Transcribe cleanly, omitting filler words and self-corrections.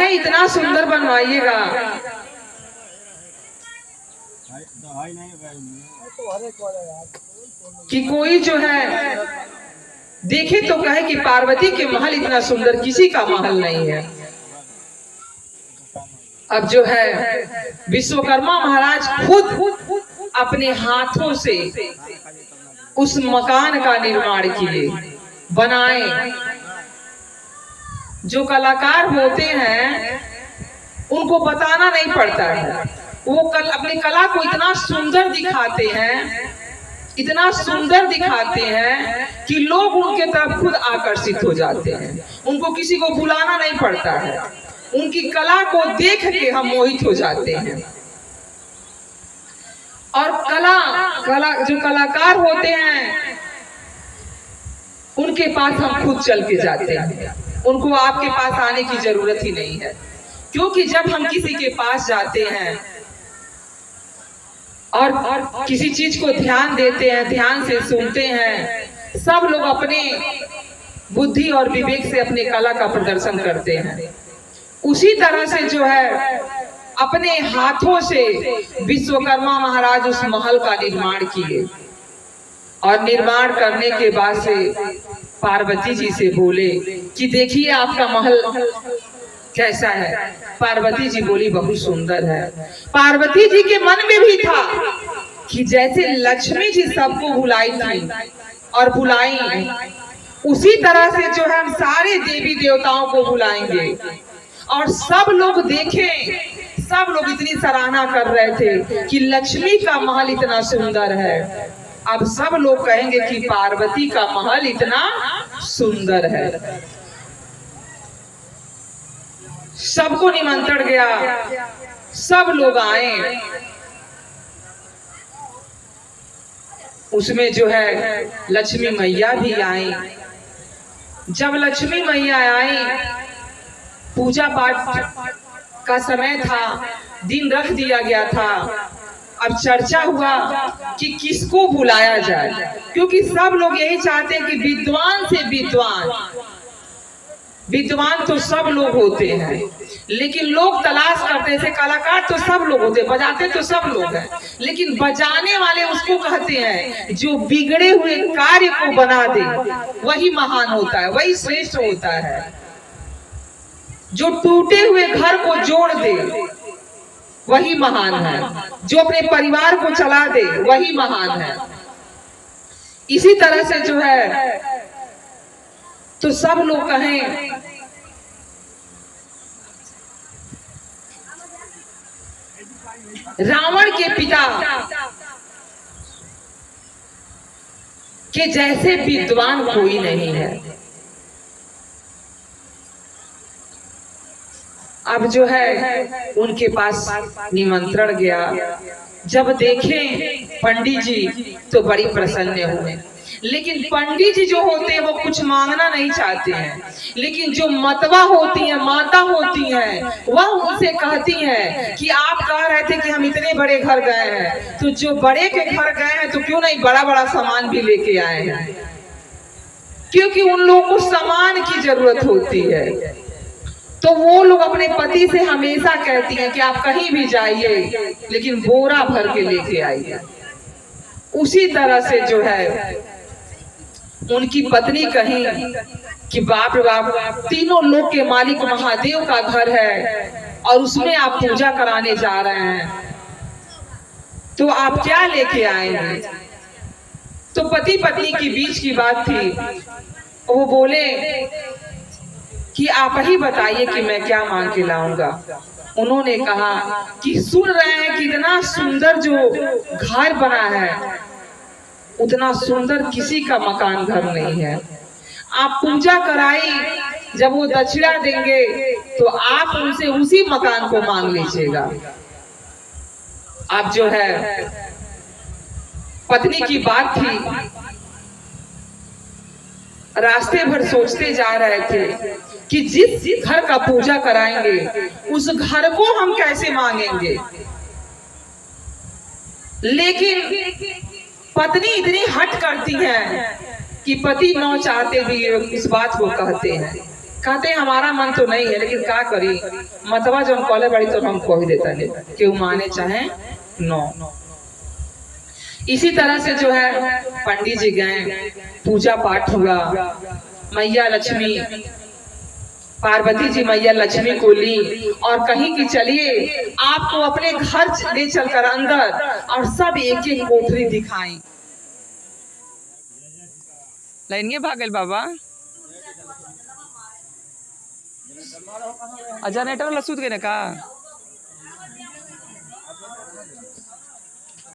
कहे इतना सुंदर बनवाइएगा कि कोई जो है देखे तो कहे कि पार्वती के महल इतना सुंदर किसी का महल नहीं है। अब जो है विश्वकर्मा महाराज खुद अपने हाथों से उस मकान का निर्माण किए, बनाए। जो कलाकार होते हैं उनको बताना नहीं पड़ता है, वो अपनी कला को इतना सुंदर दिखाते हैं, इतना सुंदर दिखाते हैं कि लोग उनके तरफ खुद आकर्षित हो जाते हैं। उनको किसी को बुलाना नहीं पड़ता है, उनकी कला को देख के हम मोहित हो जाते हैं। और कला जो कलाकार होते हैं उनके पास हम खुद चल के जाते हैं, उनको आपके पास आने की जरूरत ही नहीं है। क्योंकि जब हम किसी के पास जाते हैं और किसी चीज को ध्यान देते हैं, ध्यान से सुनते हैं, सब लोग अपने बुद्धि और विवेक से अपने कला का प्रदर्शन करते हैं। उसी तरह से जो है अपने हाथों से विश्वकर्मा महाराज उस महल का निर्माण किए और निर्माण करने के बाद से पार्वती जी से बोले कि देखिए आपका महल कैसा है। पार्वती जी बोली बहुत सुंदर है। पार्वती जी के मन में भी था कि जैसे लक्ष्मी जी सबको बुलाई थी और बुलाई, उसी तरह से जो है हम सारे देवी देवताओं को बुलाएंगे और सब लोग देखें। सब लोग इतनी सराहना कर रहे थे कि लक्ष्मी का महल इतना सुंदर है। अब सब लोग कहेंगे कि पार्वती का महल इतना सुंदर है। सबको निमंत्रण गया, सब लोग आए। उसमें जो है लक्ष्मी मैया भी आई। जब लक्ष्मी मैया आई, पूजा पाठ का समय था, दिन रख दिया गया था। अब चर्चा हुआ कि किसको बुलाया जाए, क्योंकि सब लोग यही चाहते हैं कि विद्वान से विद्वान तो सब लोग होते हैं, लेकिन लोग तलाश करते हैं। कलाकार तो सब लोग होते हैं, बजाते तो सब लोग हैं, लेकिन बजाने वाले उसको कहते हैं जो बिगड़े हुए कार्य को बना दे, वही महान होता है, वही श्रेष्ठ होता है। जो टूटे हुए घर को जोड़ दे वही महान है। जो अपने परिवार को चला दे वही महान है। इसी तरह से जो है तो सब लोग कहें रावण के पिता के जैसे विद्वान कोई नहीं है। अब जो है उनके पास निमंत्रण गया। जब देखें पंडित जी तो बड़ी प्रसन्न हुए, लेकिन पंडित जी जो होते हैं वो कुछ मांगना नहीं चाहते हैं, लेकिन जो मतवा होती हैं, माता होती हैं, वह उनसे कहती हैं कि आप कह रहे थे कि हम इतने बड़े घर गए हैं, तो जो बड़े के घर गए हैं तो क्यों नहीं बड़ा बड़ा सामान भी लेके आए हैं, क्योंकि उन लोगों को सामान की जरूरत होती है। तो वो लोग अपने पति से हमेशा कहती हैं कि आप कहीं भी जाइए लेकिन बोरा भर के लेके आइए। उसी तरह से जो है उनकी पत्नी कही कि बाप रे बाप, तीनों लोक के मालिक महादेव का घर है और उसमें आप पूजा कराने जा रहे हैं, तो आप क्या लेके आएंगे। तो पति पत्नी के बीच की बात थी। वो बोले कि आप ही बताइए कि मैं क्या मांग के लाऊंगा। उन्होंने कहा कि सुन रहे हैं कि इतना सुंदर जो घर बना है, उतना सुंदर किसी का मकान घर नहीं है। आप पूजा कराई, जब वो दक्षिणा देंगे तो आप उनसे उसी मकान को मांग लीजिएगा। आप जो है पत्नी की बात थी, रास्ते भर सोचते जा रहे थे कि जिस घर का पूजा कराएंगे उस घर को हम कैसे मांगेंगे। लेकिन पत्नी इतनी हट करती है कि पति न चाहते भी इस बात को कहते हैं कहते हमारा मन तो नहीं है, लेकिन का करी, मतवा जो हम कॉले बड़ी तो हम कह देता है कि माने चाहे नो। इसी तरह से जो है पंडित जी गए, पूजा पाठ हुआ, मैया लक्ष्मी पार्वती जी मैया लक्ष्मी को ली और कहीं की चलिए आपको अपने घर ले चलकर अंदर, और सब एक एक कोठरी दिखाई। लाइनिए भागल बाबा जनरेटर लसूद गए ना का